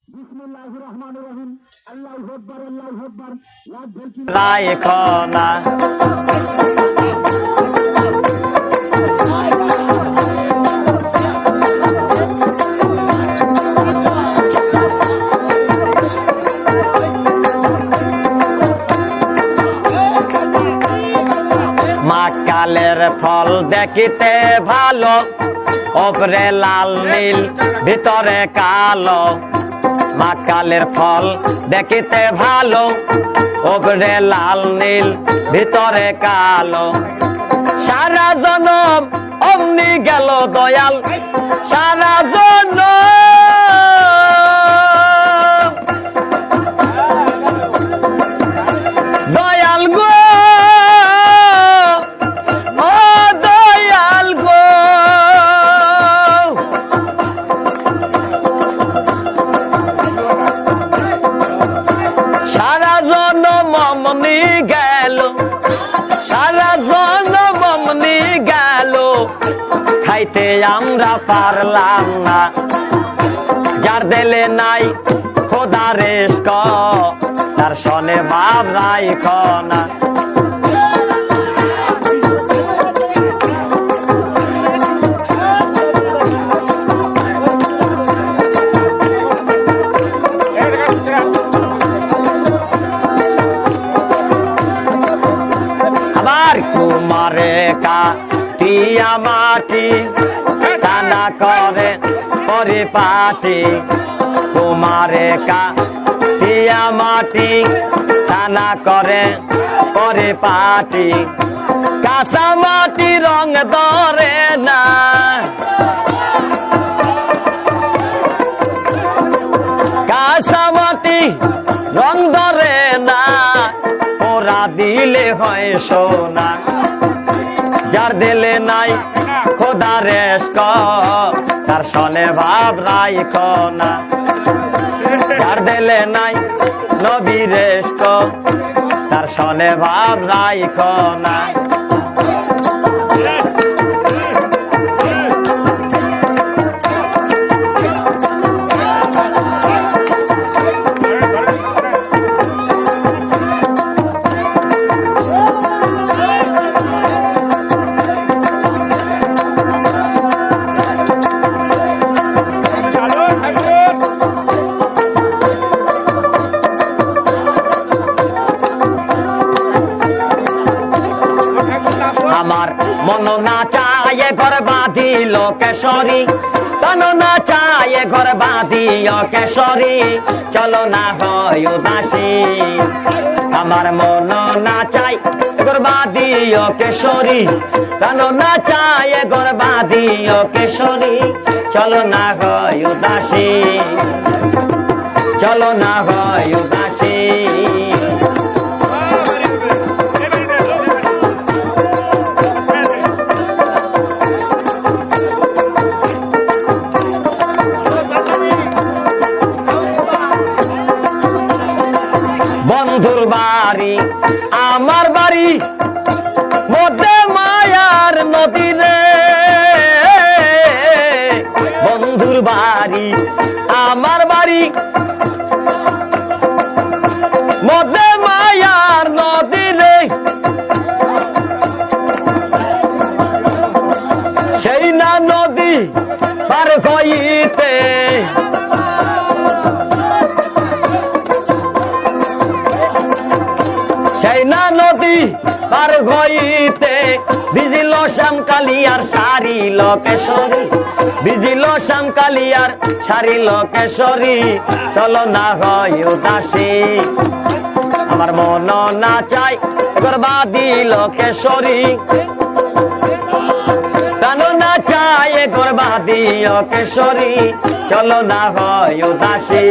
বিসমিল্লাহির রহমানির রহিম। আল্লাহু আকবার, আল্লাহু আকবার। রায়খনা মাকালের ফল দেখিতে ভালো, ওপরে লাল নীল ভিতরে কালো। মাকালের ফল দেখিতে ভালো, ওপরে লাল নীল ভিতরে কালো। সারা জনম অমনি গেল দয়াল, সারা জনম দয়াল গো, ও দয়াল গো। সারা জনম অমনি গেল, সারা জনম অমনি গেল, খাইতে আমরা পারলাম না। যার দিলে নাই খোদা রেস্ক, তার সনে ভাব রাইখনা। আবার কুমারে কাটিয়া মাটি সানা করে পরিপাটি। কুমারে কাটিয়া মাটি সানা করে পরিপাটি। কাঁচা মাটি রং ধরে না, কাঁচা মাটি রং ধরে না, ওরা দিলে হয় সোনা। যার দিলে নাই খোদা রেস্ক, তার সনে ভাব রাইখনা। যার দিলে নাই নবী রেস্ক, তার সনে ভাব রাইখনা। আমার মন না চায় ঘর বাঁধিল কেশরী, তন না চায় ঘর বাঁধিও কেশরী, চলো না হয় উদাসী। আমার মন না চায় ঘর বাঁধিও কেশরী, তন না চায় ঘর বাঁধিও কেশরী, চলো না হয় উদাসী, চলো না হয় উদাসী। বন্ধুর বাড়ি আমার বাড়ি, মধ্যে মায়ার নদী রে। বন্ধুর বাড়ি আমার বাড়ি, মধ্যে মায়ার নদী রে। সেই না নদী পার হইতে, সেই না নদী পার হইতে, ভিজিল শ্যামকালিয়ার সারিল কেশরী, ভিজিল শ্যামকালিয়ার সারিল কেশরী, চলো না হয় উদাসী। আমার মন না চাই ঘর বাঁধিল কেশরী, প্রাণ না চাই ঘর বাঁধিও কেশরী, চলো না হয় উদাসী।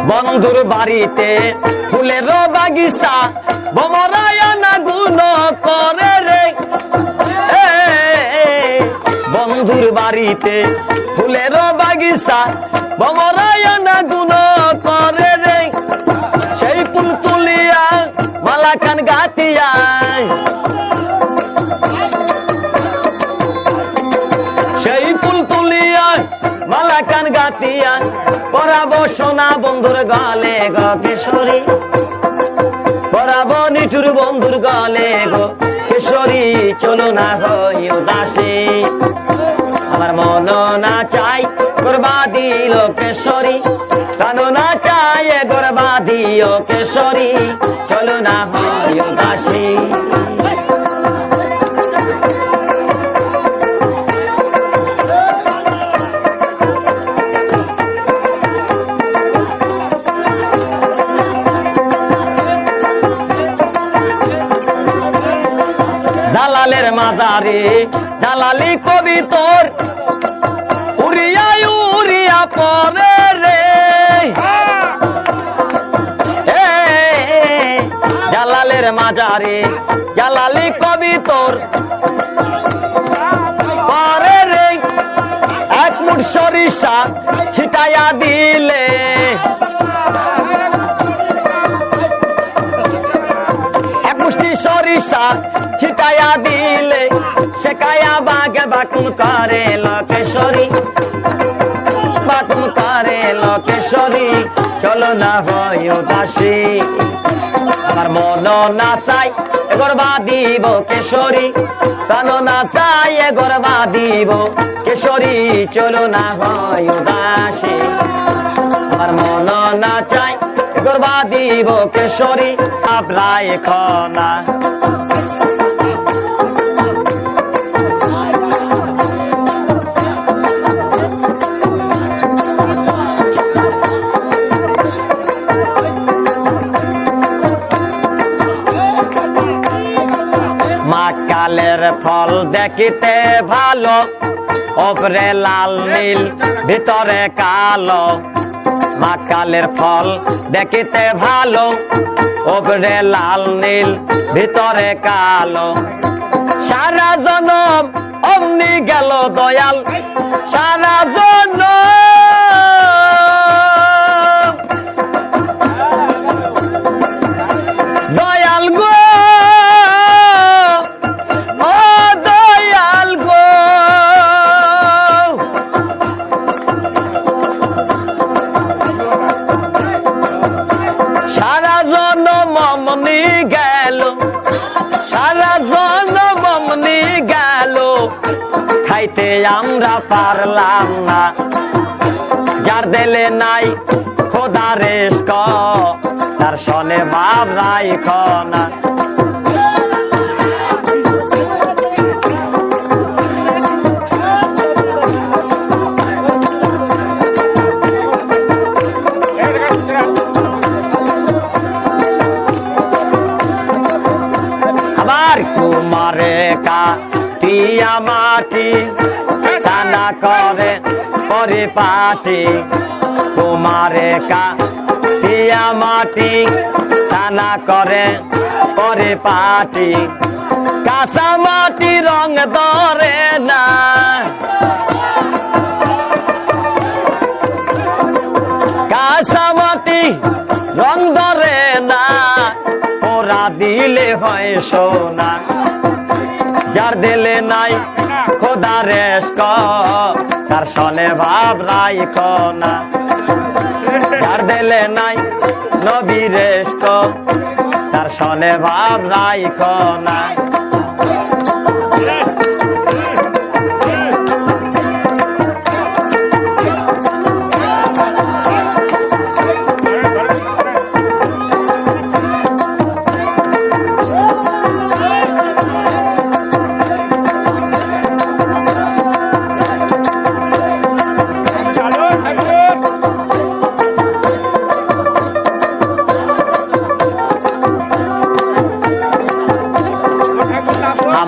বন্ধুর বাড়িতে ফুলের বাগিচা, ভমরায় না গুণ করে রে। বন্ধুর বাড়িতে ফুলের বাগিচা ভমরায় না গুণ করে রে সেই ফুল তুলিয়া মালা কান গাতিয়া সেই ফুল তুলিয়া মালা কান গাতিয়া পরাবো সোনা বন্ধুর গলে গো কিশোরী পরাবো নিঠুর বন্ধুর গলে গো কিশোরী চলো না হই উদাসী আমার মন না চাই গরবা দিল কেশরী প্রাণ না চাই গরবা দিও কেশরী চলো না হয় উদাসী জালালের মাজারে জালালি কবি তোর উড়িয়া উড়িয়া পরে রে জালালের মাজারে জালালি কবি তোর পরে রে এক মুঠ সরিষা ছিটাইয়া দিলে এক মুষ্টি সরিষা ছিটাইয়া দিলে শেখায়া বাগে বাকুম করে লকেশ্বরী বাকুম করে লকেশ্বরী চলো না হয় উদাসী আমার মন না চাই গরবা দিব কেশরী প্রাণ না চাই গরবা দিব কেশরী চলো না হয় উদাসী আমার মন না চাই গরবা দিব কেশরী আবরায় খনা কালের ফল দেখিতে ভালো ওপরে লাল নীল ভিতরে কালো মাকালের ফল দেখিতে ভালো ওপরে লাল নীল ভিতরে কালো সারা জনম অমনি গেল দয়াল সারা জনম দয়াল গো খাইতে আমরা পারলাম না যার দিলে নাই খোদা রেস্ক তার সনে ভাব রাইখ না আবার কুমারে কা টিয়া মাটি সানা করে পরিপাটি কুমারে কা টিয়া মাটি সানা করে পরিপাটি কাঁচা মাটি রং ধরে না কাঁচা মাটি রং ধরে না ওরা দিলে হয় সোনা যার দিলে নাই খোদা রেস্ক তার সনে ভাব রাইখ না যার দিলে নাই নবী রেস্ক তার সনে ভাব রাইখ না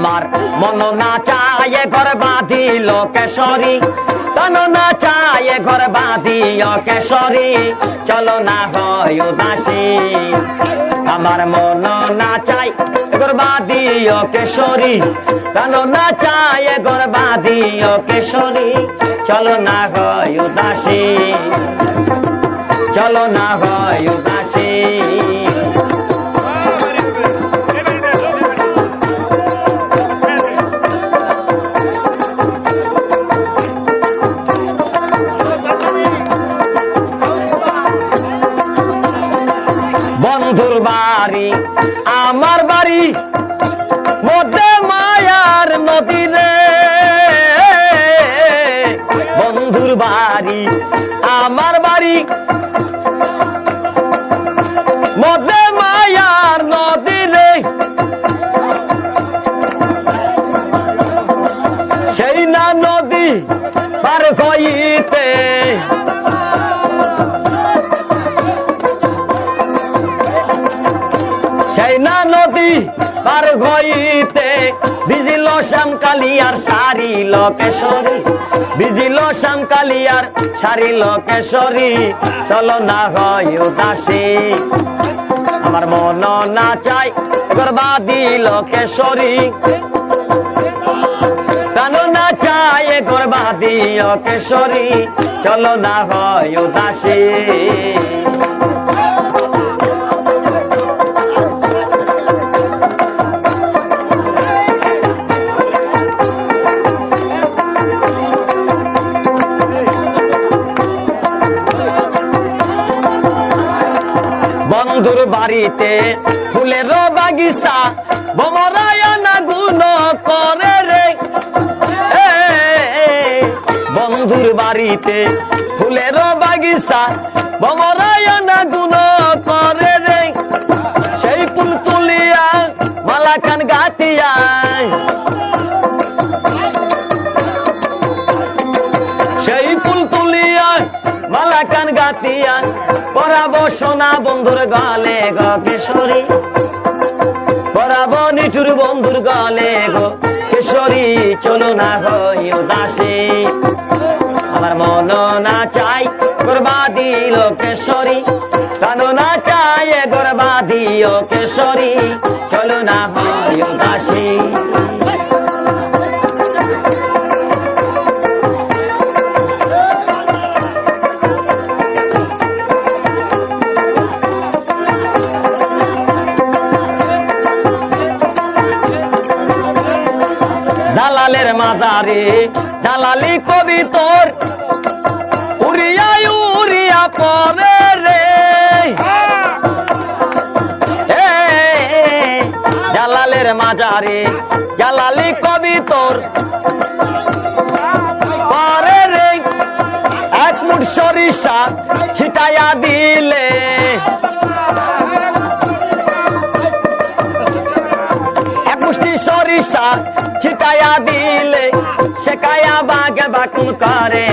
আমার মন না চায় ঘর বাঁধিল কেশরী তন না চায় ঘর বাঁধিও কেশরী চলো না হয় উদাসী আমার মন না চায় ঘর বাঁধিও কেশরী তন না চায় ঘর বাঁধিও কেশরী চলো না হয় উদাসী চলো না হয় উদাসী বন্ধুর বাড়ি আমার বাড়ি মধ্যে মায়ার নদী রে বন্ধুর বাড়ি আমার বাড়ি মধ্যে মায়ার নদী রে সেই না নদী পার হইতে সেই না নদী পার হইতে ভিজিল শ্যামকালিয়ার সারিল কেশরী ভিজিল শ্যামকালিয়ার সারিল কেশরী চলো না হয় উদাসী আমার মন না চাই গর্বা দিল কেশরী কান না চাই গর্বা দিও কেশরী চলো না হয় উদাসী বন্ধুর বাড়িতে ফুলের বাগিচা ভমরায়না গুণ করে রে বন্ধুর বাড়িতে ফুলের বাগিচা ভমরায়না গুণ করে রে সেই ফুল তুলিয়া মালা খান গাতিয়া সেই ফুল তুলিয়া মালা কান গাতিয়া পরাবো সোনা বন্ধুর গলে গো কেশরী পরাবো নিঠুর বন্ধুর গলে গো কেশরী চলো না হয় উদাসী আমার মন না চাই গর্বা দিল কেশরী কান না চাই গর্বা দিও কেশরী চলো না হয় উদাসী জালালের মাজারে জালালি কবি তোর উড়িয়া উড়িয়া পরে রে জালালের মাজারে জালালি কবি তোর পরে রে এক মুঠ সরিষা ছিটাইয়া দিলে এক মুষ্টি সরিষা ছিটাইয়া দিলে শেখায়া বাঘ বাকুম করে